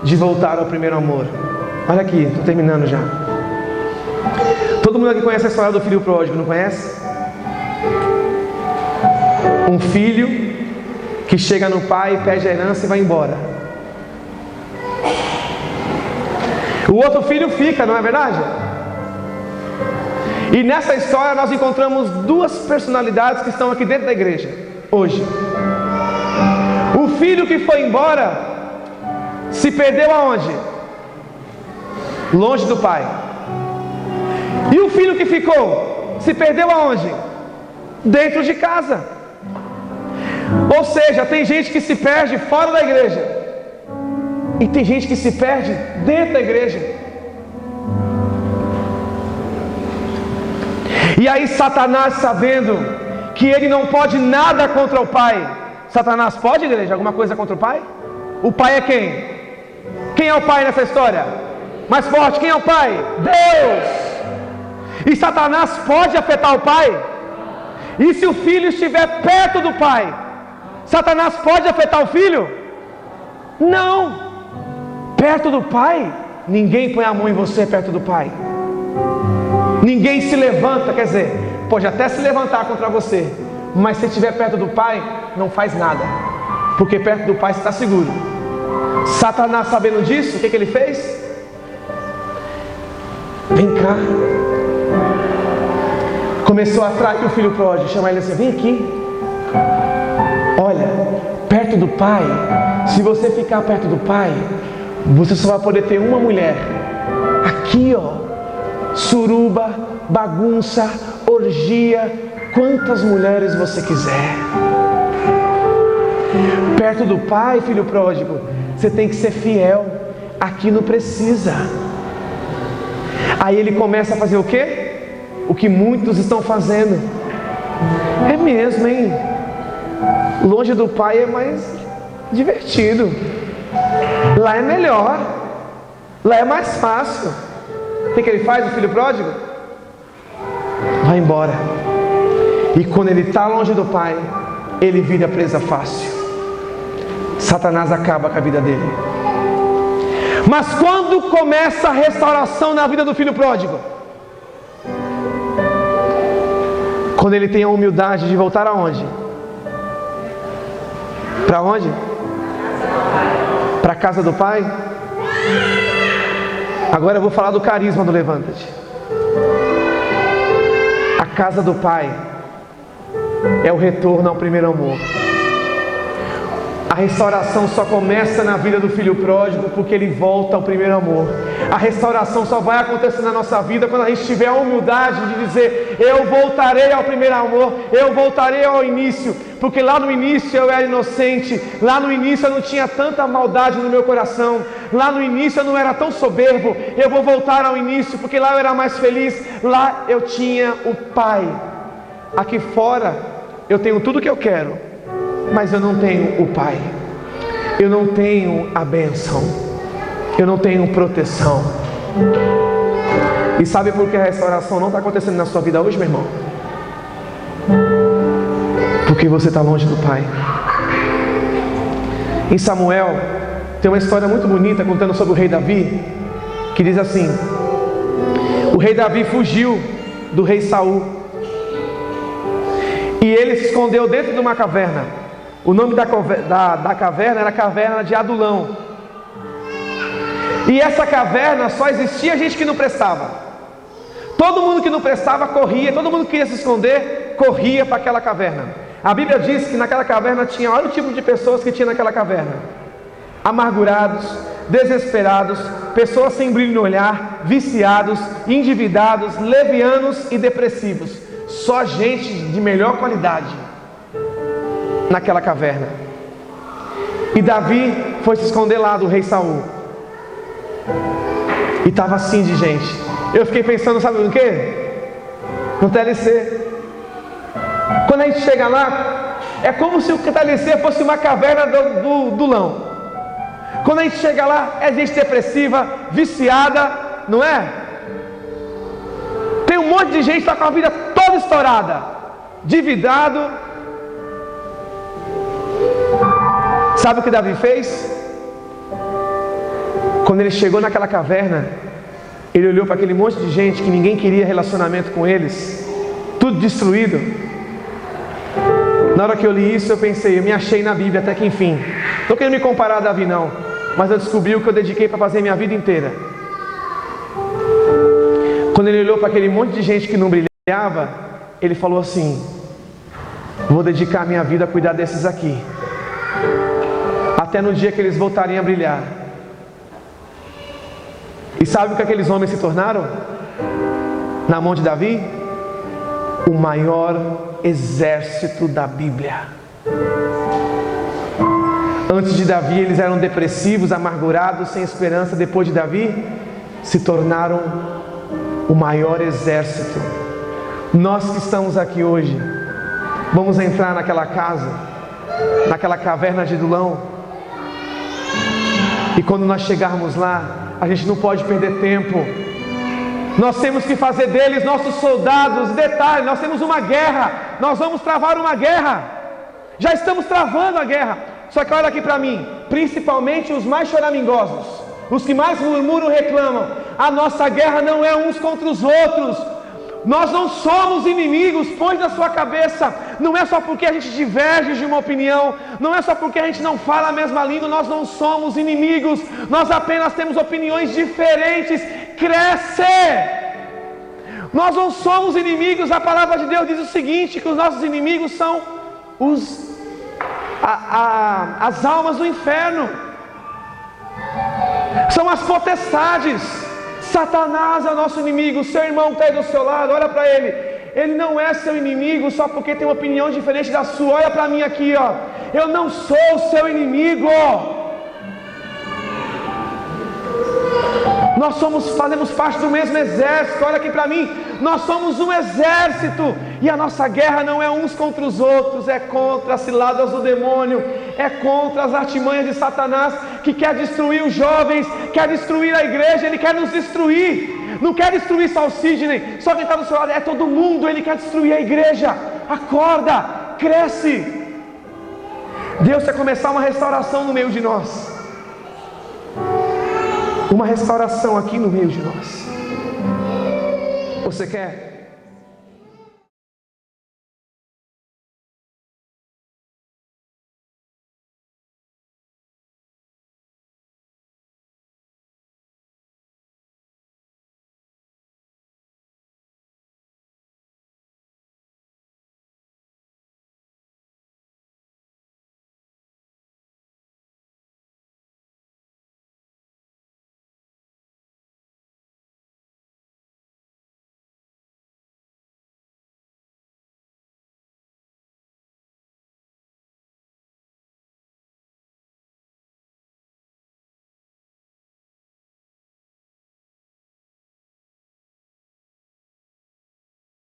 [SPEAKER 1] de voltar ao primeiro amor. Olha aqui, estou terminando já. Todo mundo aqui conhece a história do filho pródigo, não conhece? Um filho que chega no pai, pede a herança e vai embora. O outro filho fica, não é verdade? E nessa história nós encontramos duas personalidades que estão aqui dentro da igreja hoje. O filho que foi embora se perdeu aonde? Longe do pai. E o filho que ficou se perdeu aonde? Dentro de casa. Ou seja, tem gente que se perde fora da igreja e tem gente que se perde dentro da igreja. E aí Satanás, sabendo que ele não pode nada contra o pai. Satanás pode, igreja, alguma coisa contra o pai? O pai é quem? Quem é o pai nessa história? Mais forte, quem é o pai? Deus! E Satanás pode afetar o pai? E se o filho estiver perto do pai, Satanás pode afetar o filho? Não! Perto do pai, ninguém põe a mão em você perto do pai. Ninguém se levanta, quer dizer, pode até se levantar contra você, mas se estiver perto do pai, não faz nada, porque perto do pai você está seguro. Satanás, sabendo disso, o que ele fez? Vem cá. Começou a atrair o filho pródigo, chamar ele assim: vem aqui. Olha, perto do pai, se você ficar perto do pai, você só vai poder ter uma mulher. Aqui, ó. Suruba, bagunça, orgia, quantas mulheres você quiser. Perto do pai, filho pródigo, você tem que ser fiel. Aqui não precisa. Aí ele começa a fazer o quê? O que muitos estão fazendo. É mesmo, hein? Longe do pai é mais divertido. Lá é melhor. Lá é mais fácil. O que ele faz, o filho pródigo? Vai embora. E quando ele está longe do pai, ele vira presa fácil. Satanás acaba com a vida dele. Mas quando começa a restauração na vida do filho pródigo? Quando ele tem a humildade de voltar aonde? Para onde? Para a casa do pai? Agora eu vou falar do carisma do Levanta-te. A casa do pai é o retorno ao primeiro amor. A restauração só começa na vida do filho pródigo porque ele volta ao primeiro amor. A restauração só vai acontecer na nossa vida quando a gente tiver a humildade de dizer: eu voltarei ao primeiro amor, eu voltarei ao início. porque lá no início eu era inocente, lá no início eu não tinha tanta maldade no meu coração, lá no início eu não era tão soberbo. Eu vou voltar ao início, porque lá eu era mais feliz, lá eu tinha o Pai. Aqui fora eu tenho tudo que eu quero, mas eu não tenho o Pai, eu não tenho a bênção, eu não tenho proteção. E sabe por que a restauração não está acontecendo na sua vida hoje, meu irmão? Porque você está longe do Pai. Em Samuel tem uma história muito bonita contando sobre o rei Davi, que diz assim: o rei Davi fugiu do rei Saul e ele se escondeu dentro de uma caverna. O nome da caverna era a caverna de Adulão. E essa caverna só existia gente que não prestava. Todo mundo que não prestava corria, todo mundo que queria se esconder corria para aquela caverna. A Bíblia diz que naquela caverna tinha, olha o tipo de pessoas que tinha naquela caverna: amargurados, desesperados, pessoas sem brilho no olhar, viciados, endividados, levianos e depressivos. Só gente de melhor qualidade naquela caverna. E Davi foi se esconder lá do rei Saul, e estava assim de gente. Eu fiquei pensando, sabe no quê? No TLC. Quando a gente chega lá, é como se o TLC fosse uma caverna do Lão. Quando a gente chega lá, é gente depressiva, viciada, não é? Tem um monte de gente que está com a vida toda estourada, endividado. Sabe o que Davi fez? Quando ele chegou naquela caverna, ele olhou para aquele monte de gente que ninguém queria relacionamento com eles, tudo destruído. Na hora que eu li isso, eu pensei, eu me achei na Bíblia até que enfim. Não estou querendo me comparar a Davi não, mas eu descobri o que eu dediquei para fazer minha vida inteira. Quando ele olhou para aquele monte de gente que não brilhava, ele falou assim: vou dedicar minha vida a cuidar desses aqui, até no dia que eles voltarem a brilhar. E sabe o que aqueles homens se tornaram? Na mão de Davi? O maior exército da Bíblia. Antes de Davi eles eram depressivos, amargurados, sem esperança. Depois de Davi se tornaram o maior exército. Nós que estamos aqui hoje, vamos entrar naquela casa, naquela caverna de Adulão, e quando nós chegarmos lá, a gente não pode perder tempo. Nós temos que fazer deles nossos soldados. Detalhe, nós temos uma guerra. Nós vamos travar uma guerra. Já estamos travando a guerra. Só que olha aqui para mim, principalmente os mais choramingosos, os que mais murmuram, reclamam. A nossa guerra não é uns contra os outros. Nós não somos inimigos, põe na sua cabeça. Não é só porque a gente diverge de uma opinião, não é só porque a gente não fala a mesma língua, nós não somos inimigos. Nós apenas temos opiniões diferentes. Cresce! Nós não somos inimigos. A palavra de Deus diz o seguinte, que os nossos inimigos são as almas do inferno, são as potestades. Satanás é o nosso inimigo. Seu irmão que está aí do seu lado, olha para ele. Ele não é seu inimigo só porque tem uma opinião diferente da sua. Olha para mim aqui, ó. Eu não sou o seu inimigo. Nós fazemos parte do mesmo exército. Olha aqui para mim. Nós somos um exército. E a nossa guerra não é uns contra os outros. É contra as ciladas do demônio. É contra as artimanhas de Satanás, que quer destruir os jovens, quer destruir a igreja. Ele quer nos destruir. Não quer destruir só o Sidney, só quem está do seu lado. É todo mundo. Ele quer destruir a igreja. Acorda, cresce. Deus quer começar uma restauração no meio de nós. Uma restauração aqui no meio de nós. Você quer?